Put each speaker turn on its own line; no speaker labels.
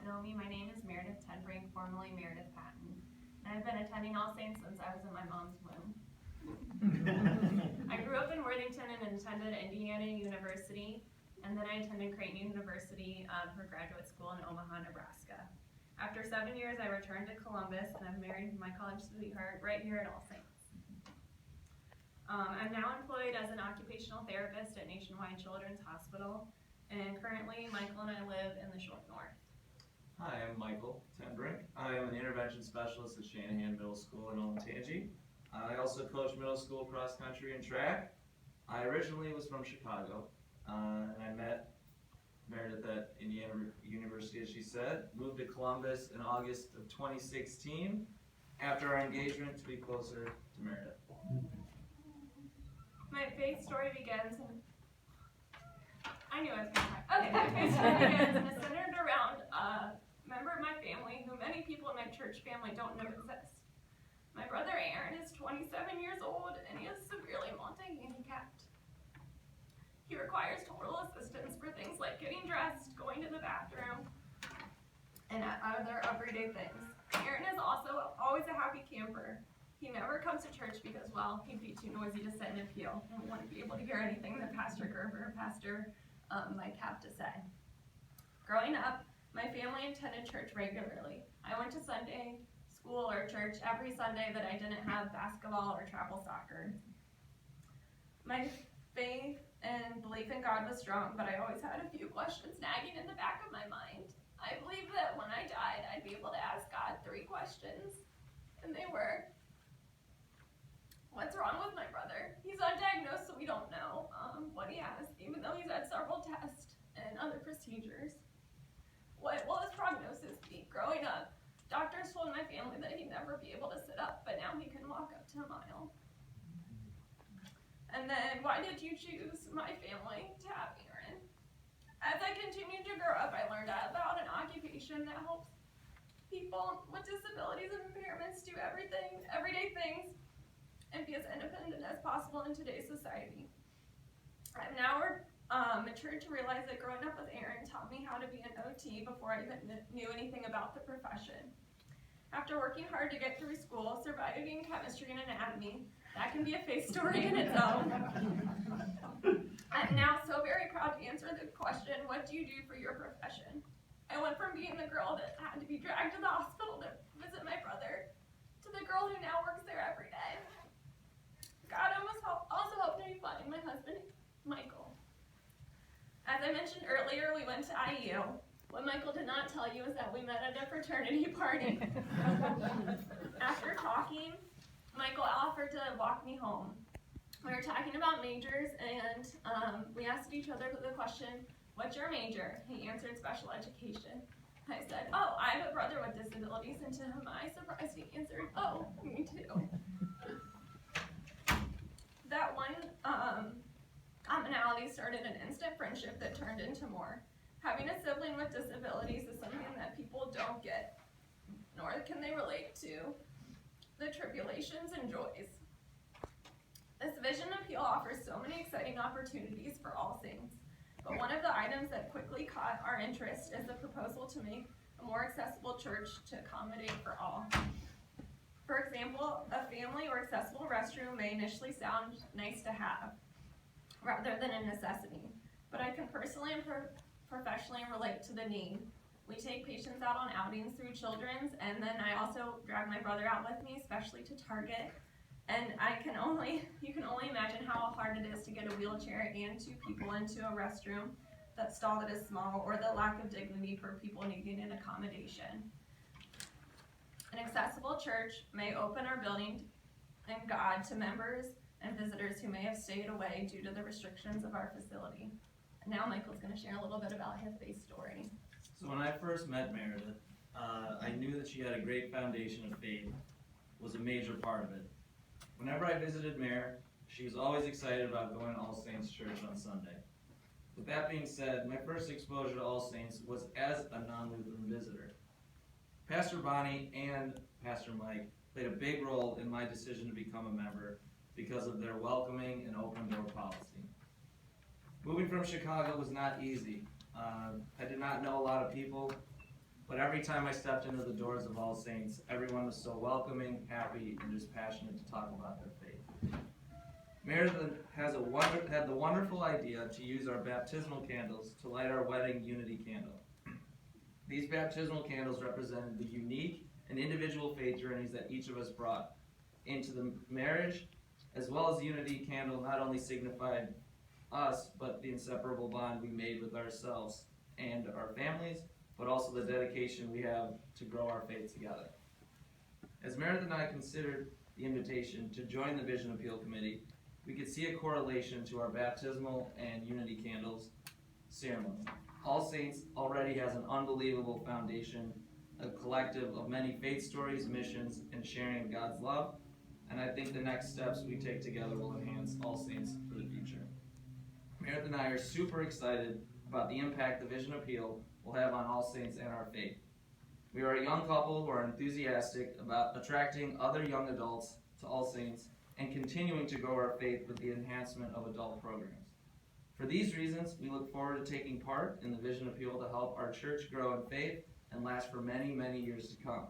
don't know me, my name is Meredith Brink, formerly Meredith Patton, and I've been attending All Saints since I was in my mom's womb. I grew up in Worthington and attended Indiana University, and then I attended Creighton University for graduate school in Omaha, Nebraska. After 7 years, I returned to Columbus, and I'm married to my college sweetheart right here at All Saints. I'm now employed as an occupational therapist at Nationwide Children's Hospital, and currently Michael and I live in the Short North.
Hi, I'm Michael Brink. I am an intervention specialist at Shanahan Middle School in Olentangy. I also coach middle school cross country and track. I originally was from Chicago, and I met Meredith at Indiana University, as she said. Moved to Columbus in August of 2016 after our engagement to be closer to Meredith.
My faith story begins in, I knew I was going to cry. Okay, my faith story begins and is centered around a member of my family who many people in my church family don't know exists. My brother Aaron is 27 years old and he is severely multi-handicapped. He requires total assistance for things like getting dressed, going to the bathroom, and other everyday things. Aaron is also always a happy camper. He never comes to church because, well, he'd be too noisy to sit in a pew and we wouldn't be able to hear anything that Pastor Gerber or Pastor Mike have to say. Growing up, my family attended church regularly. I went to Sunday school or church every Sunday that I didn't have basketball or travel soccer. My faith and belief in God was strong, but I always had a few questions nagging in the back of my mind. I believed that when I died, I'd be able to ask God 3 questions, and they were, what's wrong with my brother? He's undiagnosed, so we don't know what he has, even though he's had several tests and other procedures. What will his prognosis be? Growing up, doctors told my family that he'd never be able to sit up, but now he can walk up to a mile. And then, why did you choose my family to have Aaron? As I continued to grow up, I learned about an occupation that helps people with disabilities and impairments do everyday things, and be as independent as possible in today's society. I've now matured to realize that growing up with Aaron taught me how to be an OT before I even knew anything about the profession. After working hard to get through school, surviving chemistry and anatomy, that can be a faith story in its own. I'm now so very proud to answer the question, what do you do for your profession? I went from being the girl that had to be dragged to the hospital to visit my brother, to the girl who now works there every day. God also helped me find my husband, Michael. As I mentioned earlier, we went to IU. What Michael did not tell you is that we met at a fraternity party. After talking, Michael offered to walk me home. We were talking about majors, and we asked each other the question, what's your major? He answered special education. I said, oh, I have a brother with disabilities, and to my surprise, he answered, oh, me too. That one commonality started an instant friendship that turned into more. Having a sibling with disabilities is something that people don't get, nor can they relate to the tribulations and joys. This vision appeal offers so many exciting opportunities for All Saints, but one of the items that quickly caught our interest is the proposal to make a more accessible church to accommodate for all. For example, a family or accessible restroom may initially sound nice to have, rather than a necessity, but I can personally and professionally relate to the need. We take patients out on outings through children's, and then I also drag my brother out with me, especially to Target, and you can only imagine how hard it is to get a wheelchair and 2 people into a restroom that stall that is small, or the lack of dignity for people needing an accommodation. An accessible church may open our building and God to members and visitors who may have stayed away due to the restrictions of our facility. And now Michael's going to share a little bit about his faith story.
So when I first met Meredith, I knew that she had a great foundation of faith, was a major part of it. Whenever I visited Mare, she was always excited about going to All Saints Church on Sunday. With that being said, my first exposure to All Saints was as a non-Lutheran visitor. Pastor Bonnie and Pastor Mike played a big role in my decision to become a member because of their welcoming and open door policy. Moving from Chicago was not easy. I did not know a lot of people, but every time I stepped into the doors of All Saints, everyone was so welcoming, happy, and just passionate to talk about their faith. Meredith had the wonderful idea to use our baptismal candles to light our wedding unity candle. These baptismal candles represented the unique and individual faith journeys that each of us brought into the marriage, as well as the unity candle not only signified us, but the inseparable bond we made with ourselves and our families, but also the dedication we have to grow our faith together. As Meredith and I considered the invitation to join the Vision Appeal Committee, we could see a correlation to our baptismal and unity candles ceremony. All Saints already has an unbelievable foundation, a collective of many faith stories, missions, and sharing of God's love, and I think the next steps we take together will enhance All Saints for the future. Meredith and I are super excited about the impact the Vision Appeal will have on All Saints and our faith. We are a young couple who are enthusiastic about attracting other young adults to All Saints and continuing to grow our faith with the enhancement of adult programs. For these reasons, we look forward to taking part in the Vision Appeal to help our church grow in faith and last for many, many years to come.